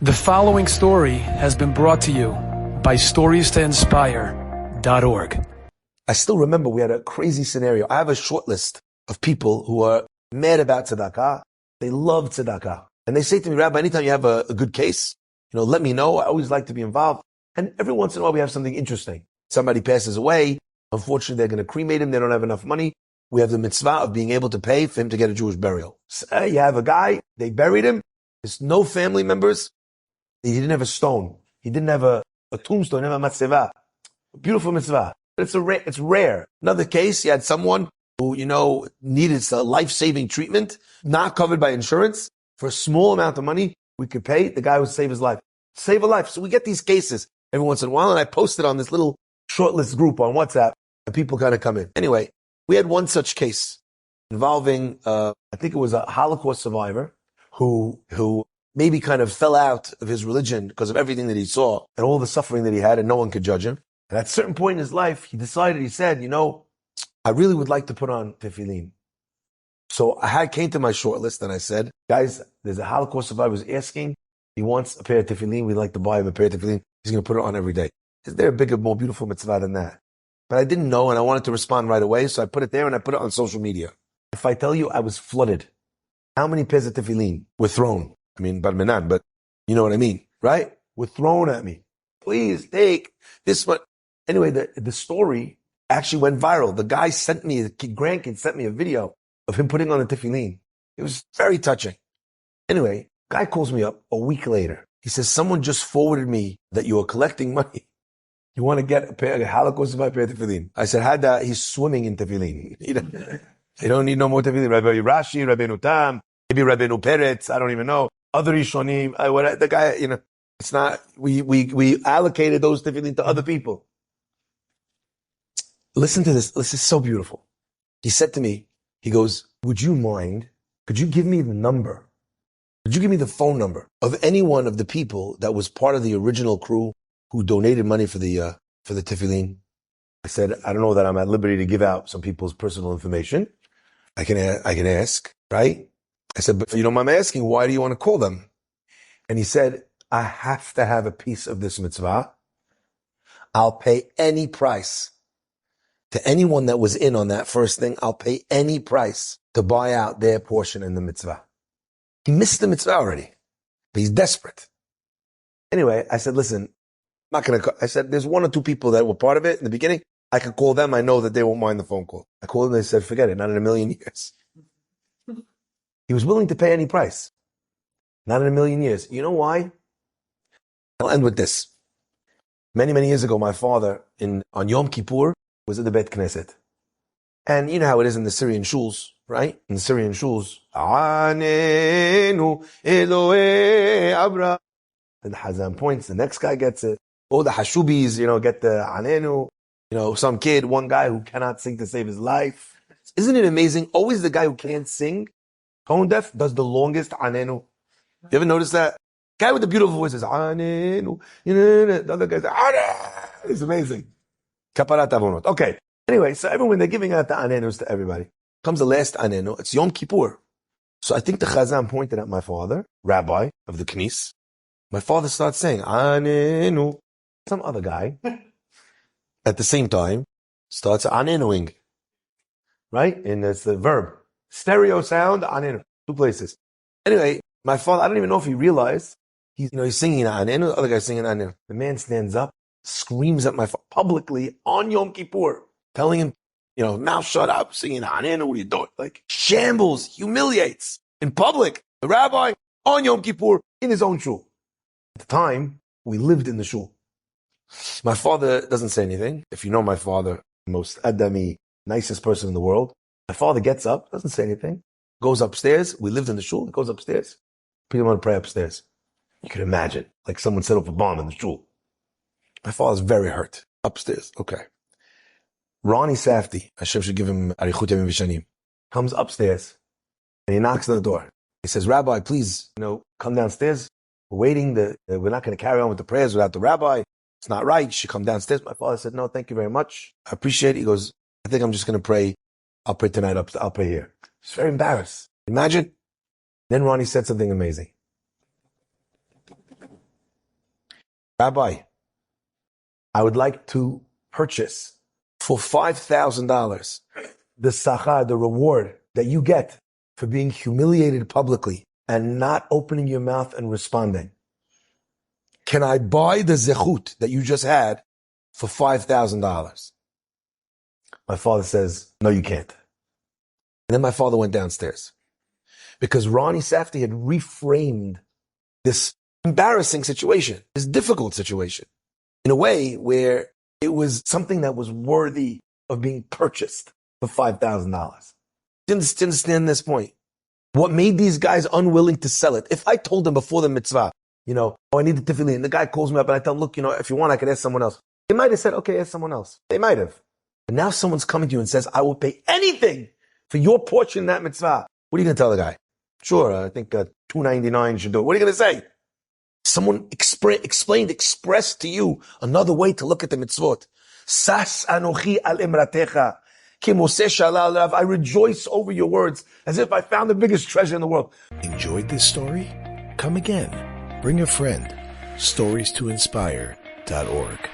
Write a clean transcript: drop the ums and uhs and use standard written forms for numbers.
The following story has been brought to you by StoriesToInspire.org. I still remember we had a crazy scenario. I have a short list of people who are mad about tzedakah. They love tzedakah. And they say to me, Rabbi, anytime you have a good case, let me know. I always like to be involved. And every once in a while we have something interesting. Somebody passes away. Unfortunately, they're going to cremate him. They don't have enough money. We have the mitzvah of being able to pay for him to get a Jewish burial. So, you have a guy, they buried him. There's no family members. He didn't have a stone. He didn't have a tombstone. He didn't have a matzeva. A beautiful mitzvah. But it's rare. Another case, you had someone who, needed a life-saving treatment, not covered by insurance. For a small amount of money, we could pay. The guy would save his life. Save a life. So we get these cases every once in a while, and I post it on this little shortlist group on WhatsApp, and people kind of come in. Anyway, we had one such case involving, I think it was a Holocaust survivor who maybe kind of fell out of his religion because of everything that he saw and all the suffering that he had, and no one could judge him. And at a certain point in his life, he said, I really would like to put on tefillin. So I came to my short list and I said, guys, there's a Holocaust survivor who's asking, he wants a pair of tefillin. We'd like to buy him a pair of tefillin. He's going to put it on every day. Is there a bigger, more beautiful mitzvah than that? But I didn't know, and I wanted to respond right away, so I put it there and I put it on social media. If I tell you I was flooded, how many pairs of tefillin were thrown? I mean, bar minan, but you know what I mean, right? Were thrown at me. Please take this one. Anyway, the story actually went viral. The guy grandkid sent me a video of him putting on the tefillin. It was very touching. Anyway, guy calls me up a week later. He says, someone just forwarded me that you are collecting money. You want to get a Holocaust survivor pair of tefillin? I said, Hada, he's swimming in tefillin. They don't need no more tefillin. Rabbi Rashi, Rabbi Nutam, maybe Rabbi Peretz, I don't even know. Other Rishonim, the guy, it's not, we allocated those tefillin to other people. Listen to this. This is so beautiful. He said to me, he goes, could you give me the number? Could you give me the phone number of any one of the people that was part of the original crew who donated money for the tefillin? I said, I don't know that I'm at liberty to give out some people's personal information. I can ask, right? I said, but if you don't mind me asking, why do you want to call them? And he said, I have to have a piece of this mitzvah. I'll pay any price. To anyone that was in on that first thing, I'll pay any price to buy out their portion in the mitzvah. He missed the mitzvah already, but he's desperate. Anyway, I said, listen, I said, there's one or two people that were part of it in the beginning. I could call them. I know that they won't mind the phone call. I called them. They said, forget it. Not in a million years. He was willing to pay any price. Not in a million years. You know why? I'll end with this. Many, many years ago, my father on Yom Kippur was at the Bet Knesset. And you know how it is in the Syrian shuls, right? In the Syrian shuls, Anenu Elohe Abra. And the Hazan points, the next guy gets it. Oh, the Hashubis, get the Anenu. Some kid, one guy who cannot sing to save his life. Isn't it amazing? Always the guy who can't sing, tone deaf, does the longest Anenu. You ever notice that? Guy with the beautiful voice is Anenu. The other guy's Anenu. It's amazing. Kaparat avonot. Okay. Anyway, so everyone, they're giving out the Anenus to everybody. Comes the last Anenu. It's Yom Kippur. So I think the Chazan pointed at my father, Rabbi of the Knis. My father starts saying, Anenu. Some other guy, at the same time, starts Anenuing. Right? And it's the verb. Stereo sound, Anenu. Two places. Anyway, my father, I don't even know if he realized, he's singing Anenu, the other guy's singing Anenu. The man stands up, screams at my father publicly on Yom Kippur, telling him, mouth shut up, singing Anenu, what are you doing? Like, shambles, humiliates, in public, the rabbi, on Yom Kippur, in his own shul. At the time, we lived in the shul. My father doesn't say anything. If you know my father, the most Adami, nicest person in the world, my father gets up, doesn't say anything, goes upstairs. We lived in the shul, he goes upstairs. People want to pray upstairs. You can imagine, like someone set off a bomb in the shul. My father's very hurt. Upstairs, okay. Ronnie Safdie, Hashem should give him arichut yamim v'shanim, comes upstairs and he knocks on the door. He says, Rabbi, please, come downstairs. We're waiting. We're not going to carry on with the prayers without the rabbi. It's not right. You should come downstairs. My father said, no, thank you very much. I appreciate it. He goes, I think I'm just going to pray. I'll pray tonight. I'll pray here. He's very embarrassed. Imagine. Then Ronnie said something amazing. Rabbi, I would like to purchase for $5,000 the sachar, the reward that you get for being humiliated publicly and not opening your mouth and responding. Can I buy the zechut that you just had for $5,000? My father says, no, you can't. And then my father went downstairs because Ronnie Safdie had reframed this embarrassing situation, this difficult situation, in a way where it was something that was worthy of being purchased for $5,000. Didn't understand this point. What made these guys unwilling to sell it? If I told them before the mitzvah, I need the tefillin, and the guy calls me up and I tell him, look, if you want, I can ask someone else. They might have said, okay, ask someone else. They might have. But now someone's coming to you and says, I will pay anything for your portion in that mitzvah. What are you going to tell the guy? Sure, I think $2.99 should do it. What are you going to say? Someone expressed to you another way to look at the mitzvot. Sas anochi al imratecha. I rejoice over your words as if I found the biggest treasure in the world. Enjoyed this story? Come again. Bring a friend. StoriesToInspire.org